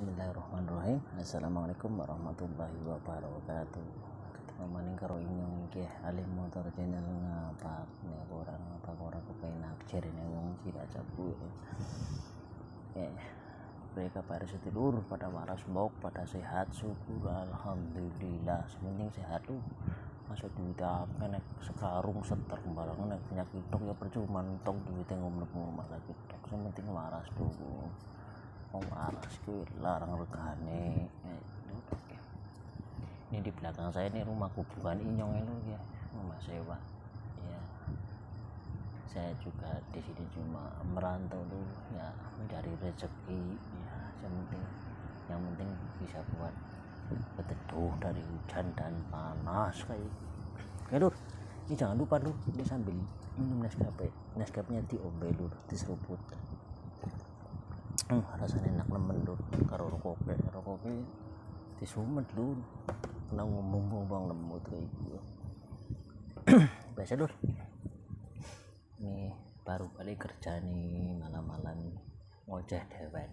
Bismillahirrahmanirrahim. Assalamualaikum warahmatullahi wabarakatuh. Ketemu maning karo inyong iki alih motor channel ngapak nek ora kepenak jarene wong Cilacap. Mereka pada sedulur pada waras mbok pada sehat syukur alhamdulillah sementing sehat lu masuk duit apa nek sekarung seter barang nek penyakit tok ya percuma tok duit ngomong rumah sakit tok sementing waras dulu. Waras kuwi larang regane. Ini di belakang saya ini rumah kuburan inyong itu ya, rumah sewa. Ya. Saya juga di sini cuma merantau dulu ya, mencari rezeki ya, yang penting bisa buat berteduh dari hujan dan panas kayak. Oke, Lur. Ini jangan lupa Lur, ini sambil minum Nescafe. Nescafe-nya diombe Lur, diseruput. Rasanya enak nemen Lur, karo rokok disumet Lur, kena ngomong bang lemut kayak gitu. Biasa Lur, ini baru balik kerja nih malam-malam ngoceh dewek,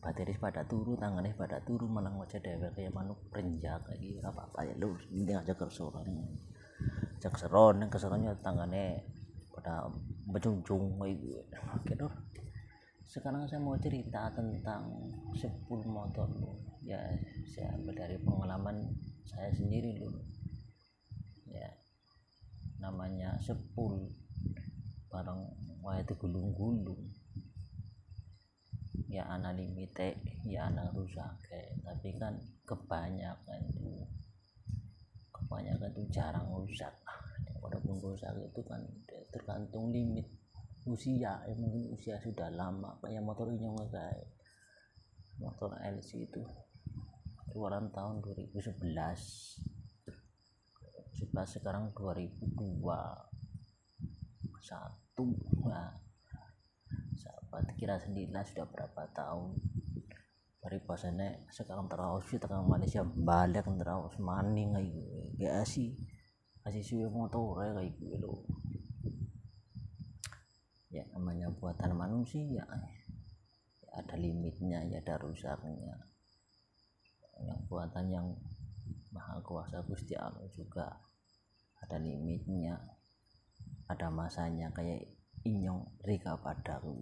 bateris pada turu, tangannya pada turu, malah ngoceh dewek kayak manuk renjak kayak gitu. Apa-apa ya Lur, ini aja keseronnya tangannya pada berjunjung kayak gitu. Oke Lur, sekarang saya mau cerita tentang sepul motor ya, saya ambil dari pengalaman saya sendiri dulu ya. Namanya sepul barang itu gulung-gulung ya, anak limite ya, anak rusak tapi kan kebanyakan tuh jarang rusak. Walaupun rusak itu kan tergantung limit usia ya, mungkin usia sudah lama kayak motor inyong kayak motor LC itu keluaran tahun 2011 sekarang 2021. Nah, sahabat kira sendirilah sudah berapa tahun dari pasane sekarang terus tekan Malaysia balik terus maning kayak sih suwe motor kayak gitu ya. Namanya buatan manusia ya, ada limitnya ya, ada rusaknya. Yang buatan yang maha kuasa Gusti Allah juga ada limitnya, ada masanya. Kayak inyong Rika padaku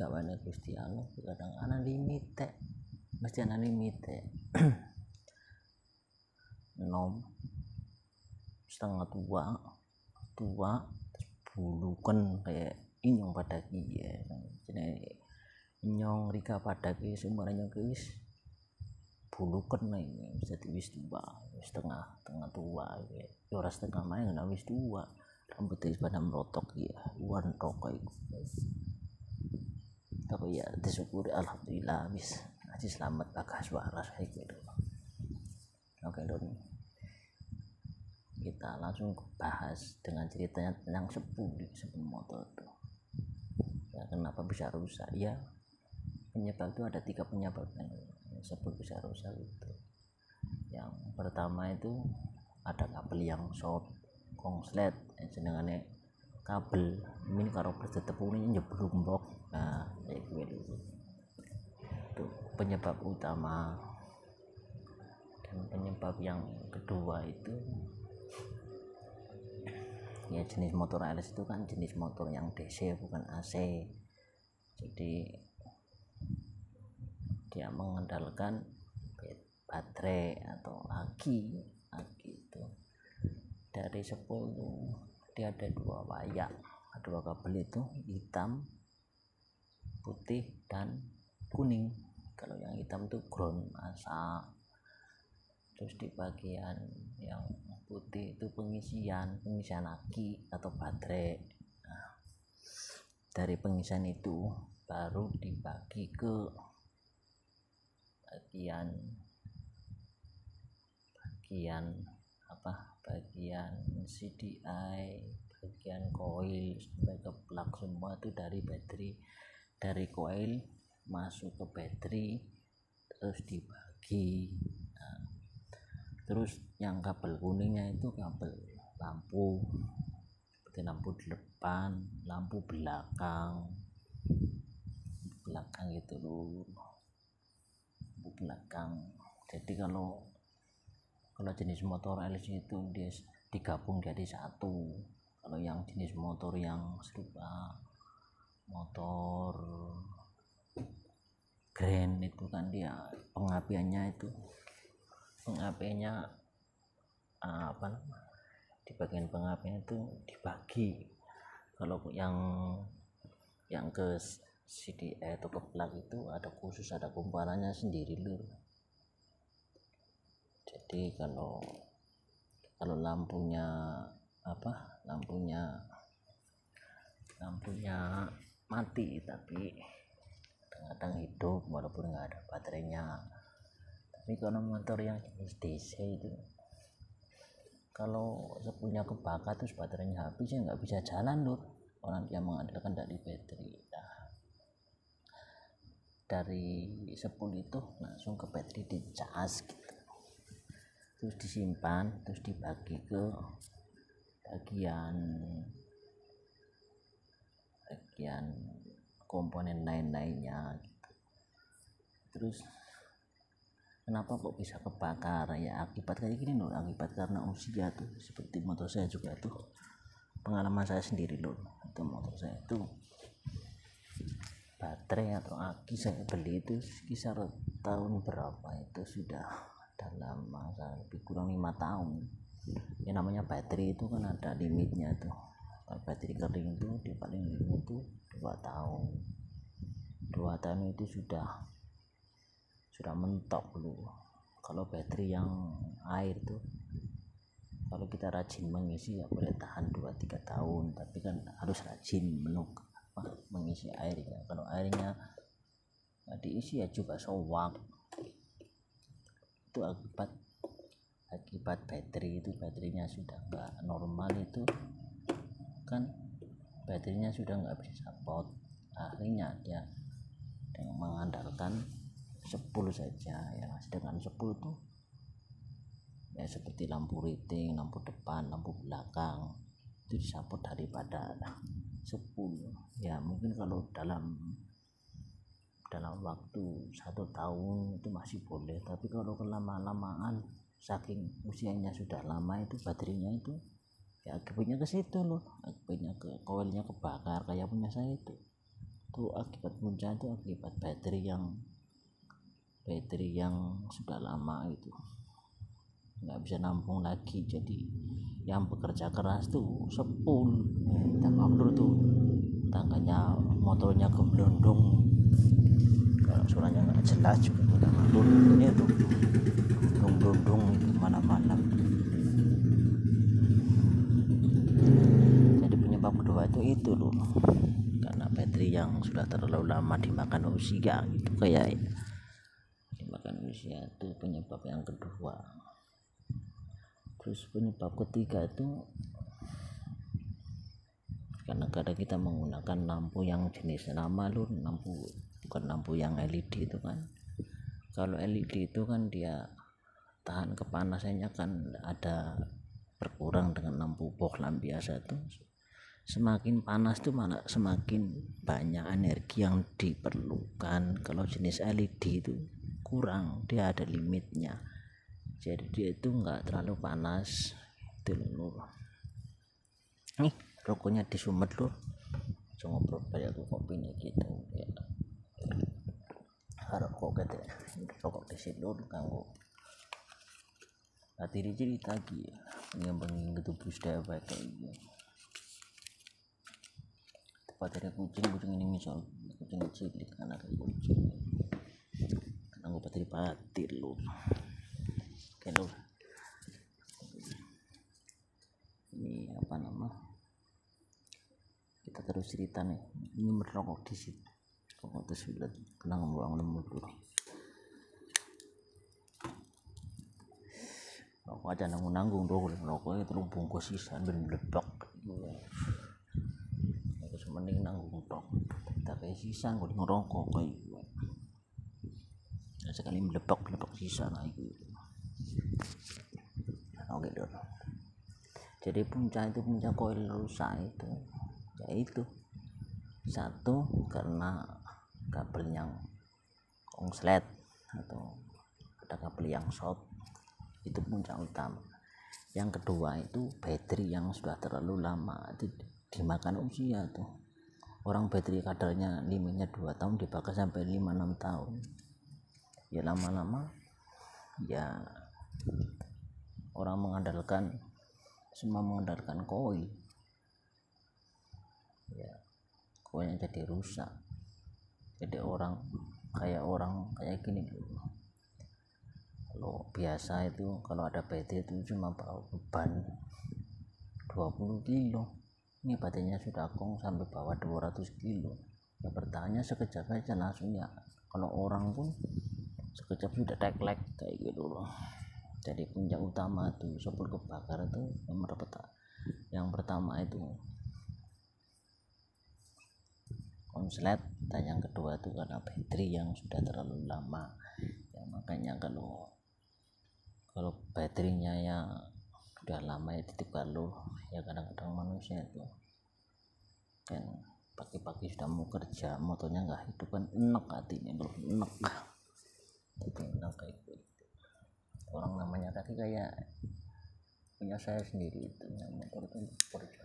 pada Gusti Allah kadang ana limite, mesti ana limite. Nom setengah tua bulukan kayak inyong pada kia jadi inyong Rika pada kia semuanya guys bulukan ini bisa wis tua setengah tua ya, orang setengah main nggak wis tua, rambutnya pada merotok ya, wan rokok itu. Tapi ya disyukuri alhamdulillah habis selamat bagas waras kayak gitu. Oke Don, kita langsung bahas dengan ceritanya tentang sepul motor itu ya. Kenapa bisa rusak ya, penyebab itu ada 3 penyebab yang sepul bisa rusak itu. Yang pertama itu ada kabel yang short konslet jenengane kabel ini karo bertetepung ini nyeblung blok. Nah kayak gitu itu penyebab utama. Dan penyebab yang kedua itu ya, jenis motor LS itu kan jenis motor yang DC bukan AC, jadi dia mengandalkan baterai atau aki itu. Dari sepul itu dia ada 2 wayak, 2 kabel itu hitam, putih dan kuning. Kalau yang hitam itu ground masa, terus di bagian yang putih itu pengisian aki atau baterai. Nah, dari pengisian itu baru dibagi ke bagian CDI, bagian coil sampai ke plug, semua itu dari baterai, dari coil masuk ke baterai terus dibagi. Nah, terus yang kabel kuningnya itu kabel lampu, seperti lampu depan, lampu belakang gitu loh. belakang. Jadi kalau jenis motor LC itu dia digabung jadi satu. Kalau yang jenis motor yang serupa motor Grand itu kan dia pengapiannya apa namanya, di bagian pengapian itu dibagi. Kalau yang ke CDI atau ke plug itu ada khusus, ada kumparannya sendiri lur. Jadi kalau lampunya mati tapi kadang hidup walaupun nggak ada baterainya. Tapi kalau motor yang jenis DC itu kalau sepunya kebakar terus baterainya habis ya nggak bisa jalan lur, orang dia mengandalkan dari baterai. Dari sepul itu langsung ke baterai dicas gitu, terus disimpan, terus dibagi ke bagian komponen lain-lainnya gitu. Terus kenapa kok bisa kebakar ya, akibat kayak gini loh, akibat karena usia tuh. Seperti motor saya juga tuh, pengalaman saya sendiri loh, itu motor saya itu baterai atau aki saya beli itu sekitar tahun berapa itu, sudah dalam masa lebih kurang 5 tahun. Ya namanya baterai itu kan ada limitnya tuh. Kalau baterai kering itu di paling limit itu 2 tahun. 2 tahun itu sudah mentok loh. Kalau baterai yang air tuh kalau kita rajin mengisi ya boleh tahan 2-3 tahun, tapi kan harus rajin mengisi airnya. Kalau airnya diisi ya juga sowak. Itu akibat baterainya sudah nggak normal, itu kan baterainya sudah nggak bisa support. Akhirnya dia dengan mengandalkan sepul saja ya. Sedangkan sepul tuh ya seperti lampu riting, lampu depan, lampu belakang itu disupport daripada sepul ya. Mungkin kalau dalam waktu 1 tahun itu masih boleh, tapi kalau kelamaan saking usianya sudah lama itu baterainya itu ya akibatnya ke situ loh, akibatnya ke koilnya kebakar kayak punya saya itu akibat puncak itu akibat baterai yang sudah lama itu nggak bisa nampung lagi. Jadi yang bekerja keras tuh sepul, minta maaf dulu tuh tangganya motornya keblondong, kalau suaranya nggak jelas juga minta maaf dulu. Ini tuh blondong mana-mana. Jadi penyebab kedua itu loh, karena baterai yang sudah terlalu lama dimakan usia gitu, kayak dimakan usia itu penyebab yang kedua. Terus penyebab ketiga itu karena kadang kita menggunakan lampu yang jenis lama lur, bukan lampu yang LED itu kan. Kalau LED itu kan dia tahan kepanasannya kan ada berkurang dengan lampu bohlam biasa tuh. Semakin panas tuh malah semakin banyak energi yang diperlukan. Kalau jenis LED itu kurang, dia ada limitnya, jadi dia itu enggak terlalu panas itu lur. Nih rokoknya disumet lur, cuma ngobrol kayak aku kopi nih gitu ya. Harap kok gitu rokok di sini lur kanggo hati cerita lagi yang pengen gitu bus daya baik kayak gitu. Tepat dari kucing ini misal kucing cilik, anak kucing karena gue patir lur. Oke lur, ini apa nama, kita terus cerita nih. Ini merokok di situ rokok itu sudah kena ngebuang lemut dulu. Rokok aja nanggung dong, rokoknya terus bungkus sisan ben meledak itu mending nanggung tok, tapi sisan kok ngerokok kayak sekali meledak sisa nah itu. Oke dong. Jadi puncak koil rusak itu yaitu satu karena kabel yang konslet, atau ada kabel yang short, itu puncak utama. Yang kedua itu baterai yang sudah terlalu lama itu dimakan usia tuh. Orang baterai kadarnya limitnya 2 tahun dipakai sampai 5-6 tahun. Ya lama-lama ya orang semua mengandalkan koin. Ya koinnya jadi rusak. Jadi orang kayak gini dulu. Kalau biasa itu kalau ada baterai itu cuma bawa beban 20 kilo, ini baterainya sudah kong sampai bawa 200 kilo. Ya bertahannya sekejap aja langsung ya, kalau orang pun sekejap sudah teklek kayak gitu loh. Jadi puncak utama itu sebelum kebakar itu yang pertama itu konslet, dan yang kedua itu karena baterai yang sudah terlalu lama. Ya makanya kalau baterainya ya udah lama ya titip kalau ya kadang-kadang manusia itu kan pagi-pagi sudah mau kerja, motornya nggak hidup kan enak hatinya loh, enak itu enak kayak gitu. Orang namanya tadi kayak punya saya sendiri itu yang motor itu kerja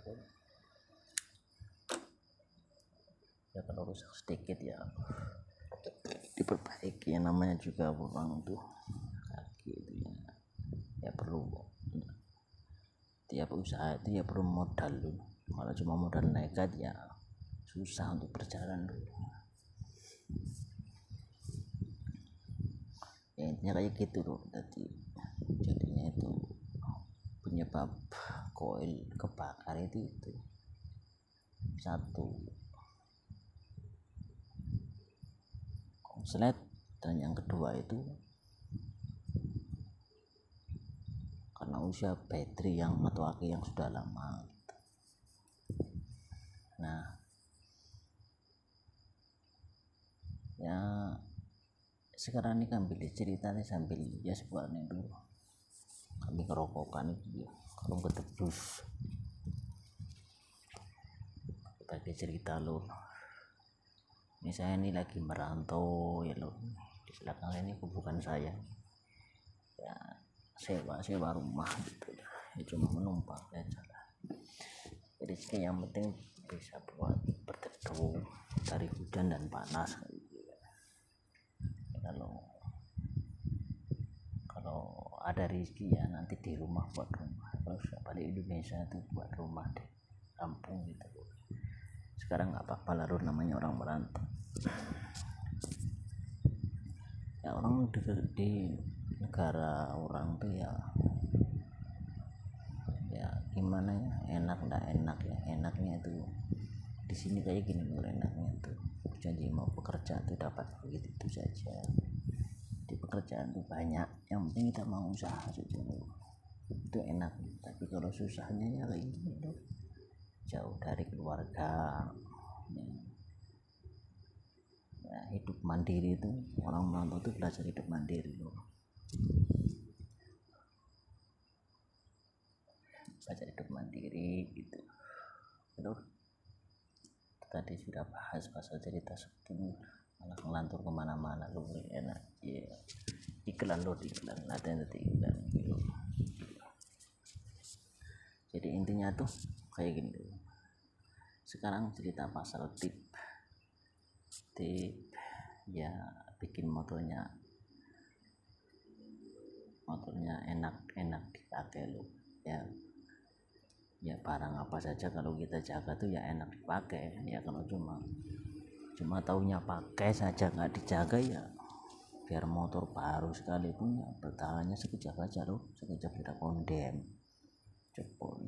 ya, kalau rusak sedikit ya diperbaiki. Yang namanya juga orang tuh kaki itu ya perlu, tiap usaha itu ya perlu modal dulu. Kalau cuma modal nekat ya susah untuk berjalan dulu. Ya intinya kayak gitu loh. Jadinya itu penyebab koil kebakar itu satu konslet, dan yang kedua itu karena usia baterai atau aki yang sudah lama. Nah ya sekarang ini kan pilih ceritanya sambil ya sebuah nih dulu kami kerokokan itu ya, kalau ketebus bagi cerita lo. Misalnya ini lagi merantau ya lo, di belakang ini bukan saya ya, sewa rumah gitu ya, cuma menumpang aja lah. Jadi yang penting bisa buat berteduh dari hujan dan panas gitu ya. Kalau ada rezeki ya nanti di rumah buat rumah, kalau sudah balik Indonesia itu buat rumah deh, kampung gitu. Sekarang nggak apa-apa larut, namanya orang merantau ya. Orang di negara orang tuh ya gimana ya, enak nggak enak ya. Enaknya itu di sini kayak gini loh, enaknya tuh janji mau bekerja tuh dapat begitu itu saja. Di pekerjaan tuh banyak, yang penting kita mau usaha saja itu enak. Tapi kalau susahnya ya kayak gini loh, jauh dari keluarga ya, hidup mandiri itu orang merantau tuh belajar hidup mandiri loh, belajar hidup mandiri gitu loh. Tadi sudah bahas pasal cerita sepuluh, malah ngelantur kemana-mana loh, enak ya. Iklan latihan iklan gitu. Jadi intinya tuh kayak gini dulu. Sekarang cerita pasal tip ya, bikin motornya enak dipakai lo ya barang apa saja kalau kita jaga tuh ya enak dipakai ya. Kalau cuma taunya pakai saja nggak dijaga ya, biar motor baru sekalipun ya bertahannya sekejap aja loh, sekejap udah kondem cepol.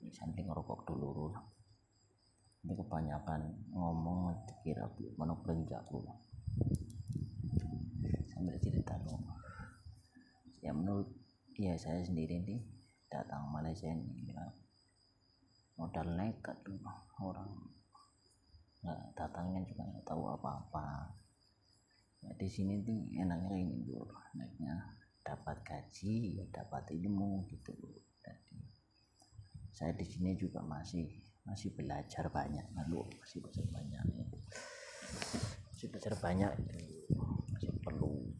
Ini samping ngerokok dulu ini kebanyakan ngomong dikira mana pelenjaku sambil cerita loh ya. Menurut ya saya sendiri nih datang Malaysia ini ya modal nekat loh. Orang nggak datangnya juga nggak tahu apa-apa ya. Di sini tuh enaknya kayak gini loh, enaknya dapat gaji, dapat ilmu gitu loh. Jadi saya di sini juga masih masih belajar banyak masih belajar banyak itu masih perlu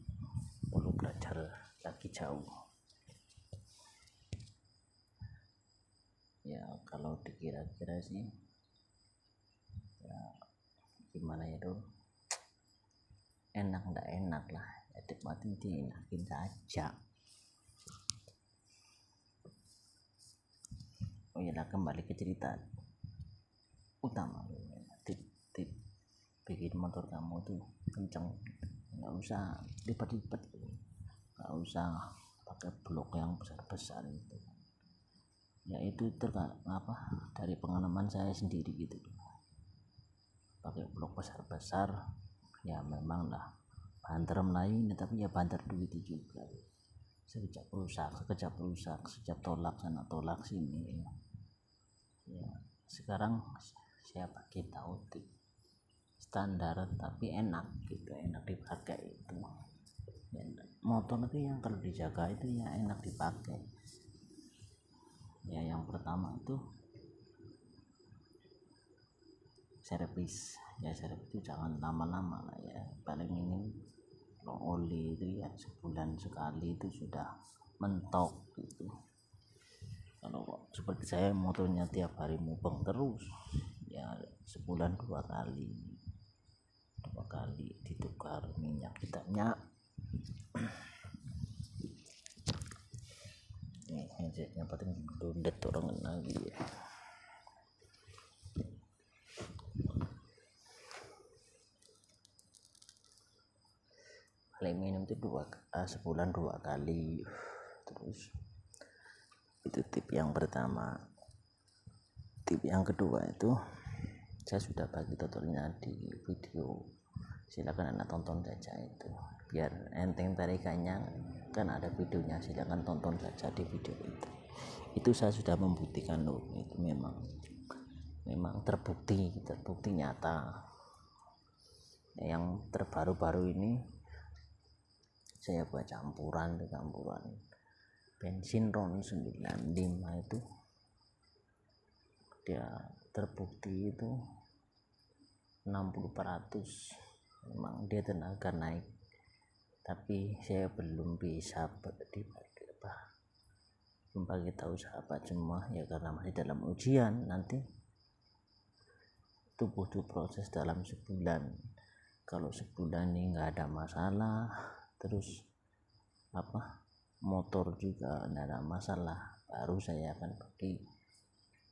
belajar lagi jauh ya. Kalau dikira-kira sih ya gimana ya tuh, enak nggak enak lah ya, nikmatin dienakin saja. Oh iya lah, kembali ke cerita utama, tip bikin motor kamu tuh kenceng, nggak usah lipat-lipat, nggak usah pakai blok yang besar-besar itu ya. Itu dari pengalaman saya sendiri gitu, pakai blok besar-besar ya memang lah banter Melayu, tapi ya banter duit juga, sekejap rusak, sekejap tolak sana tolak sini ya. Sekarang saya pakai Taotik standar tapi enak gitu, enak dipakai itu ya. Motor itu yang kalau dijaga itu ya enak dipakai ya. Yang pertama itu servis ya, servis itu jangan lama-lama lah ya, paling minim oli itu ya sebulan sekali itu sudah mentok gitu. Kalau seperti saya motornya tiap hari mubeng terus ya, sebulan dua kali ditukar minyak kitanya. Ini handsetnya paling dundet orang lagi ya. Paling minum itu sebulan dua kali. Terus itu tip yang pertama. Tip yang kedua itu saya sudah bagi tutorialnya di video, silakan Anda tonton saja itu biar enteng tarikannya, kan ada videonya, silakan tonton saja di video itu saya sudah membuktikan loh, itu memang terbukti nyata. Yang terbaru-baru ini saya buat campuran bensin RON 95 itu dia terbukti itu 60%, memang dia tenaga naik, tapi saya belum bisa bagi tahu sahabat semua ya, karena masih dalam ujian. Nanti itu butuh proses dalam sebulan. Kalau sebulan ini nggak ada masalah, terus motor juga nggak ada masalah, baru saya akan bagi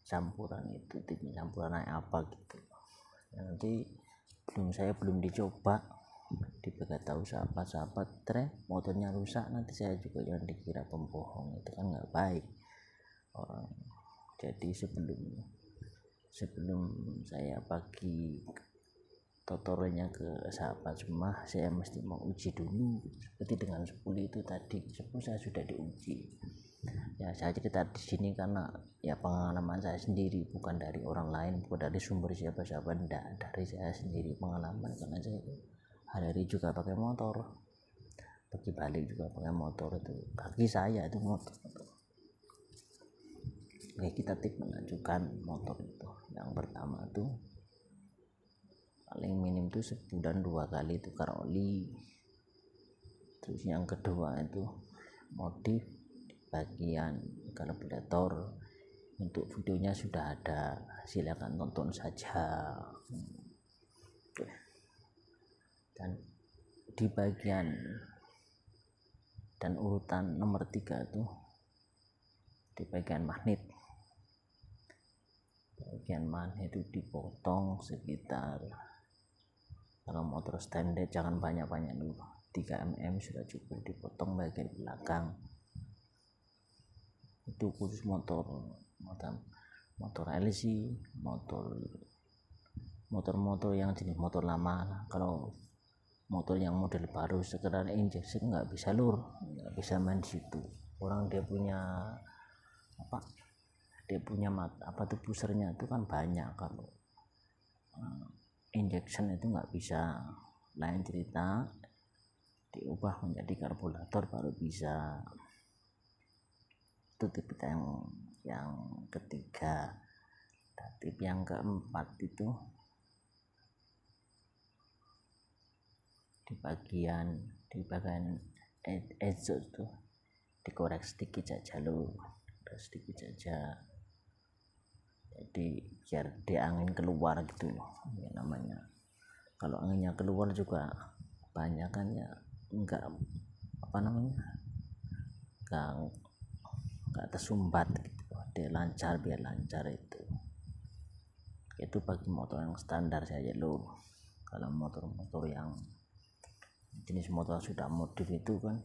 campuran itu, campuran apa gitu. Nanti saya belum dicoba, dibagi tahu sahabat motornya rusak, nanti saya juga jangan dikira pembohong, itu kan nggak baik orang. Jadi sebelum saya bagi tutorialnya ke sahabat semua, saya mesti mau uji dulu. Seperti dengan 10 itu tadi, 10 saya sudah diuji ya. Saya cerita di sini karena ya pengalaman saya sendiri, bukan dari orang lain, bukan dari sumber siapa-siapa, enggak, dari saya sendiri pengalaman. Karena saya hari-hari juga pakai motor, pergi balik juga pakai motor, itu kaki saya itu motor. Oke, kita tip mengajukan motor itu. Yang pertama tuh paling minim tuh sebulan 2 kali tukar oli. Terus yang kedua itu modif bagian karburator, untuk videonya sudah ada, silakan tonton saja. Dan di bagian dan urutan nomor 3 itu di bagian magnet itu dipotong sekitar, kalau motor standar jangan banyak-banyak dulu, 3 mm sudah cukup, dipotong bagian belakang. Itu khusus motor LC, motor yang jenis motor lama. Kalau motor yang model baru sekedar injection nggak bisa nggak bisa main di situ. Orang dia punya pusernya itu kan banyak. Kalau injection itu nggak bisa, lain cerita, diubah menjadi karburator baru bisa. Itu tip kita yang ketiga. Tip yang keempat itu di bagian exhaust tuh dikorek sedikit saja sedikit saja, jadi biar dia angin keluar gitu loh ya namanya. Kalau anginnya keluar juga banyak kan ya enggak enggak tersumbat gitu, dia lancar, biar lancar itu bagi motor yang standar saja loh. Kalau motor-motor yang jenis motor sudah modif itu kan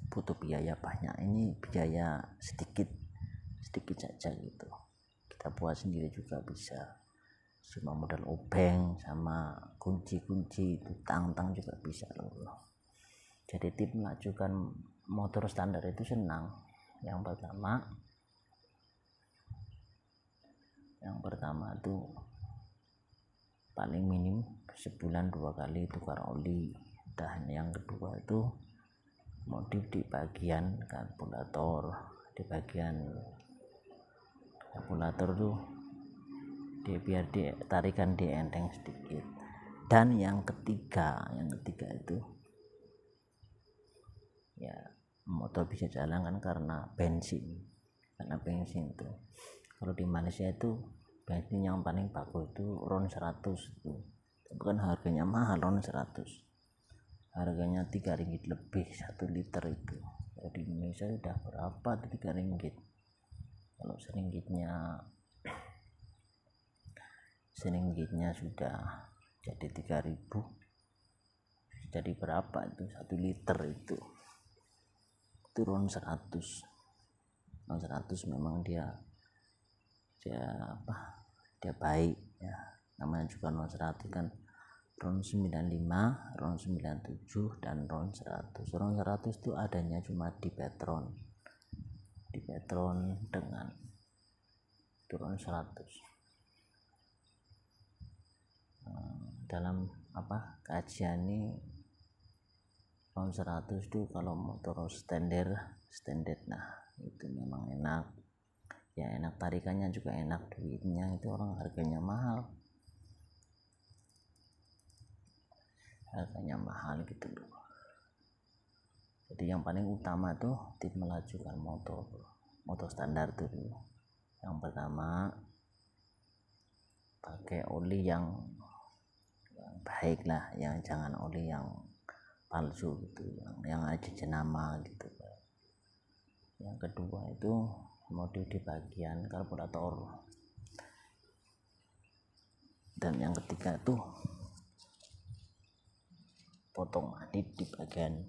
butuh biaya banyak, ini biaya sedikit saja gitu, kita buat sendiri juga bisa, cuma modal obeng sama kunci itu tang juga bisa loh. Jadi tip melajukan motor standar itu senang. Yang pertama tuh paling minim sebulan 2 kali tukar oli. Dan yang kedua itu modif di bagian karburator, tuh biar tarikan di enteng sedikit. Dan yang ketiga itu ya motor bisa jalan kan karena bensin itu. Kalau di Malaysia itu bensin yang paling bagus itu RON 100 itu, bukan harganya mahal, RON 100 harganya 3 ringgit lebih 1 liter itu. Kalau di Indonesia udah berapa tuh 3 ringgit, kalau seringgitnya sudah jadi 3.000, jadi berapa itu 1 liter itu RON 100. Memang dia baik ya, namanya juga RON 100 kan, RON 95, RON 97 dan RON 100. RON 100 itu adanya cuma di Petron dengan RON 100. Dalam kajian ini RON 100 itu kalau motor standar, nah itu memang enak ya, enak tarikannya juga enak, duitnya itu orang harganya mahal gitu loh. Jadi yang paling utama tuh tip melajukan motor standar tuh dulu. Yang pertama pakai oli yang baik lah, yang jangan oli yang palsu gitu, yang aja jenama gitu. Yang kedua itu modif di bagian karburator. Dan yang ketiga tuh potong adit di bagian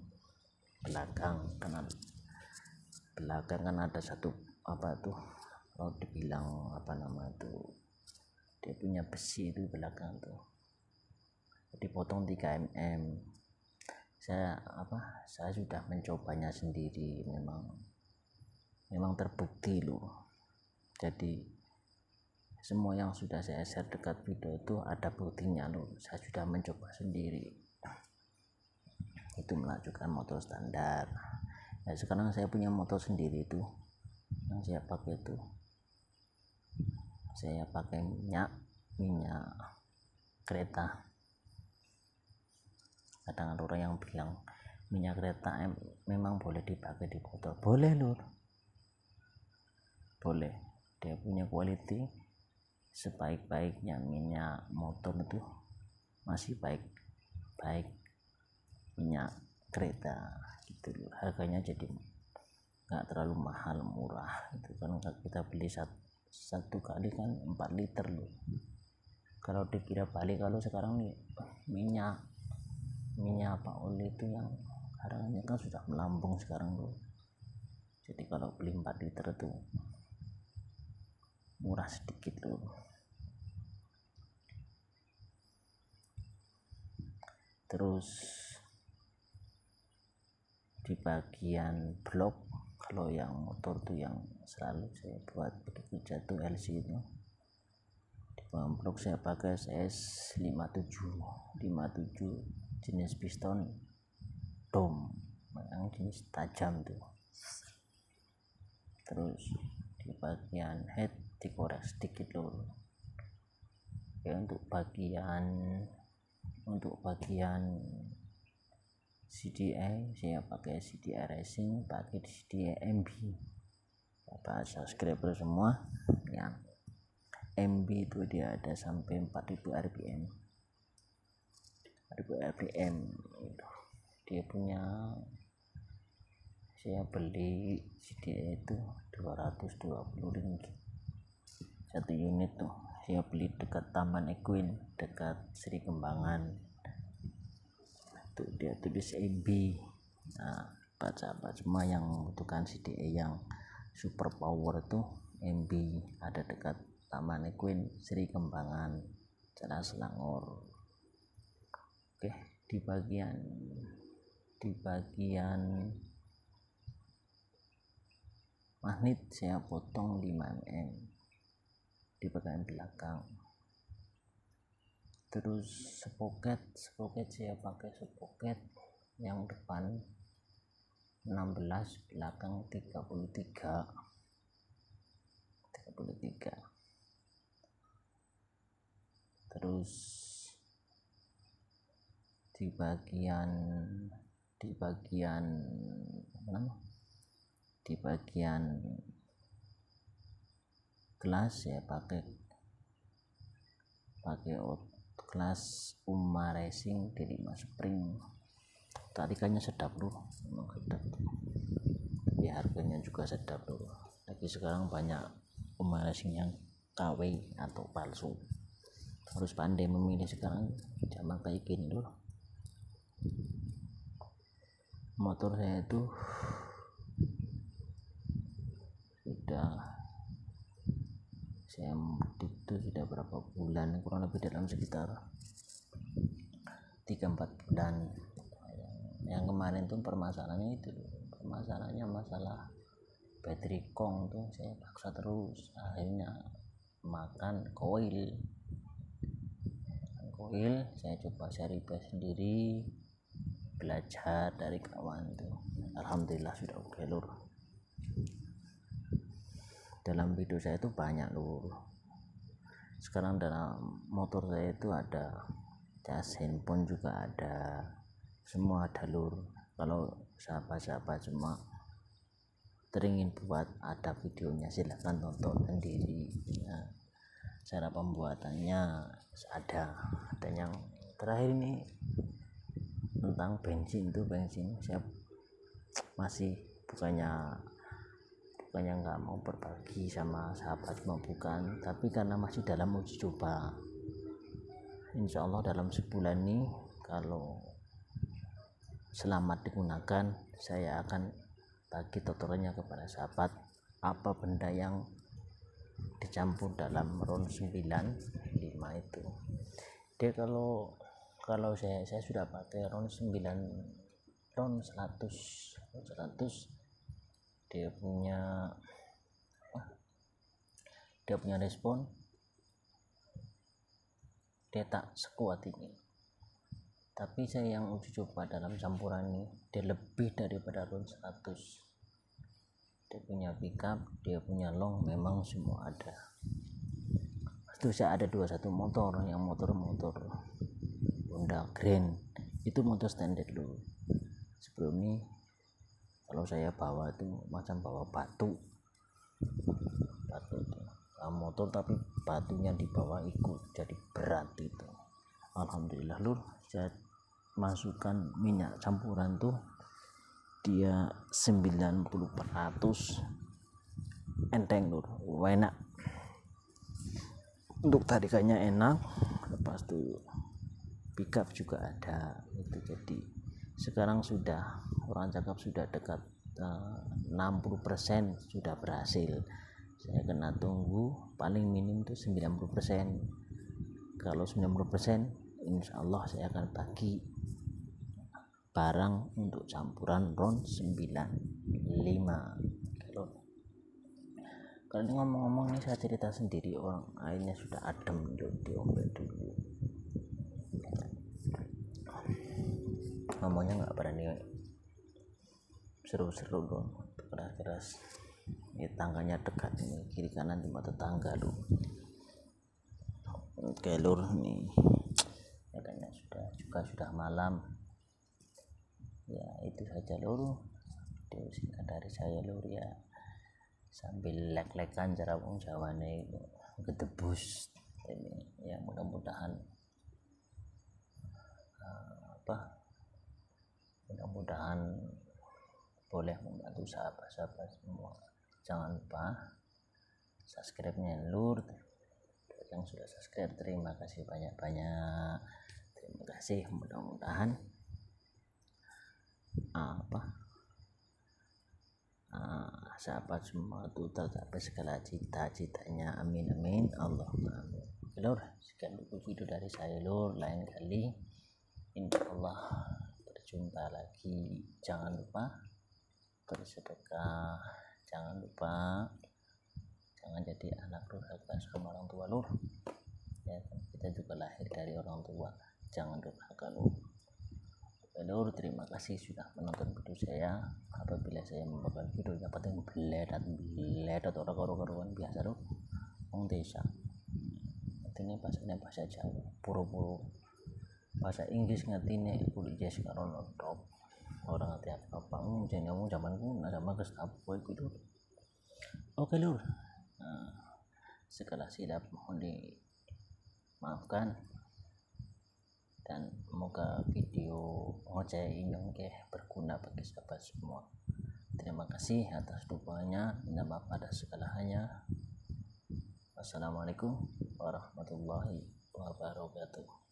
belakang kan ada satu kalau dibilang dia punya besi itu belakang tuh, jadi potong 3 mm. Saya sudah mencobanya sendiri, memang terbukti loh. Jadi semua yang sudah saya share dekat video itu ada buktinya loh, saya sudah mencoba sendiri. Itu melajukan motor standar. Nah, sekarang saya punya motor sendiri itu, yang saya pakai itu minyak kereta. Kadang ada orang yang bilang minyak kereta memang boleh dipakai di motor. Boleh lur, boleh. Dia punya quality sebaik-baiknya minyak motor itu masih baik minyak kereta gitu loh. Harganya jadi nggak terlalu mahal, murah itu kan. Kita beli satu kali kan 4 liter loh. Kalau dikira balik, kalau sekarang nih minyak oli itu yang harganya kan sudah melambung sekarang loh. Jadi kalau beli 4 liter itu murah sedikit loh. Terus di bagian blok, kalau yang motor tuh yang selalu saya buat begitu jatuh LC itu, di bawah blok saya pakai CS 57 jenis piston dom yang jenis tajam tuh. Terus di di bagian head dikorek sedikit lur ya. Untuk bagian CDI saya pakai CDI racing, pakai CDI MB Bapak subscriber semua yang MB itu dia ada sampai 4000 rpm itu dia punya. Saya beli CDI itu 220 ringgit satu unit tuh. Saya beli dekat Taman Equine, dekat Sri Kembangan. Tuh dia tulis MB. Nah, sahabat semua yang membutuhkan CDI yang super power tuh MB ada dekat Taman Equine Sri Kembangan, Jalan Selangor. Oke, di bagian magnet saya potong 5 mm di bagian belakang. Terus sprocket saya pakai sprocket yang depan 16, belakang 33. Terus di bagian gelas ya pakai gelas Uma Racing D5 Spring. Tarikannya sedap loh, memang sedap, tapi harganya juga sedap loh. Lagi sekarang banyak Uma Racing yang KW atau palsu, harus pandai memilih sekarang zaman kayak gini loh. Motor saya itu sudah berapa bulan, kurang lebih dalam sekitar 3-4 bulan. Yang kemarin tuh permasalahannya masalah battery kong tuh saya paksa terus, akhirnya makan koil. Saya coba cari sendiri, belajar dari kawan tuh, alhamdulillah sudah oke lur. Dalam video saya itu banyak lur. Sekarang dalam motor saya itu ada cas handphone juga ada, semua ada lur. Kalau sahabat-sahabat semua teringin buat ada videonya silahkan tonton sendiri ya. Cara pembuatannya ada yang terakhir ini tentang bensin saya masih bukannya nggak mau berbagi sama sahabat, mau bukan, tapi karena masih dalam uji coba. Insya Allah dalam sebulan ini kalau selamat digunakan, saya akan bagi tutorialnya kepada sahabat apa benda yang dicampur dalam RON 95 itu. Dia kalau saya sudah pakai RON 100 dia punya respon, dia tak sekuat ini. Tapi saya yang uji coba dalam campuran ini, dia lebih daripada RON 100. Dia punya pickup, dia punya long, memang semua ada. Itu saya ada 21 motor, yang motor Honda Grand itu motor standar dulu. Sebelum ini kalau saya bawa itu macam bawa batu itu motor, tapi batunya di bawah ikut, jadi berat itu. Alhamdulillah lur, saya masukkan minyak campuran tuh dia 90% enteng lur, enak untuk tarikannya enak. Lepas itu pickup juga ada itu. Jadi sekarang sudah orang cakap sudah dekat 60% sudah berhasil. Saya kena tunggu paling minim itu 90%. Kalau 90% insya Allah saya akan bagi barang untuk campuran RON 95. Kalau ini ngomong-ngomong nih, saya cerita sendiri, orang airnya sudah adem, diombel dulu. Ngomongnya nggak berani seru-seru dong, keras-keras. ini tangganya dekat ini, kiri kanan cuma tetangga lur. Oke lur, nih ya kayaknya sudah malam ya. Itu saja lur video singkat dari saya lur ya, sambil lek-lekan cara wong Jawane gedebus ini ya. Mudah-mudahan mudah-mudahan boleh membantu sahabat-sahabat semua. Jangan lupa subscribe-nya lur. Yang sudah subscribe terima kasih banyak-banyak, terima kasih. Mudah-mudahan sahabat semua itu tercapai segala cita-citanya, amin amin Allahumma amin. Lur, sekian dulu video dari saya lur, lain kali insyaallah berjumpa lagi. Jangan lupa bersedekah, jangan jadi anak durhaka sama orang tua lur ya. Kita juga lahir dari orang tua, jangan durhaka lur. Lur, terima kasih sudah menonton video saya. Apabila saya membuat videonya paling beledat orang karuan biasa lur, wong desa ini bahasanya bahasa Jawa puro-puro, bahasa Inggris ngertine kulit jas karo nonton orang ngerti apa jadi ngomong zamanku sama Gestapo itu. Oke lur, segala silap mohon dimaafkan, dan semoga video ngoceh ini berguna bagi sahabat semua. Terima kasih atas dukungannya, minta maaf atas segala hanya. Wassalamualaikum warahmatullahi wabarakatuh.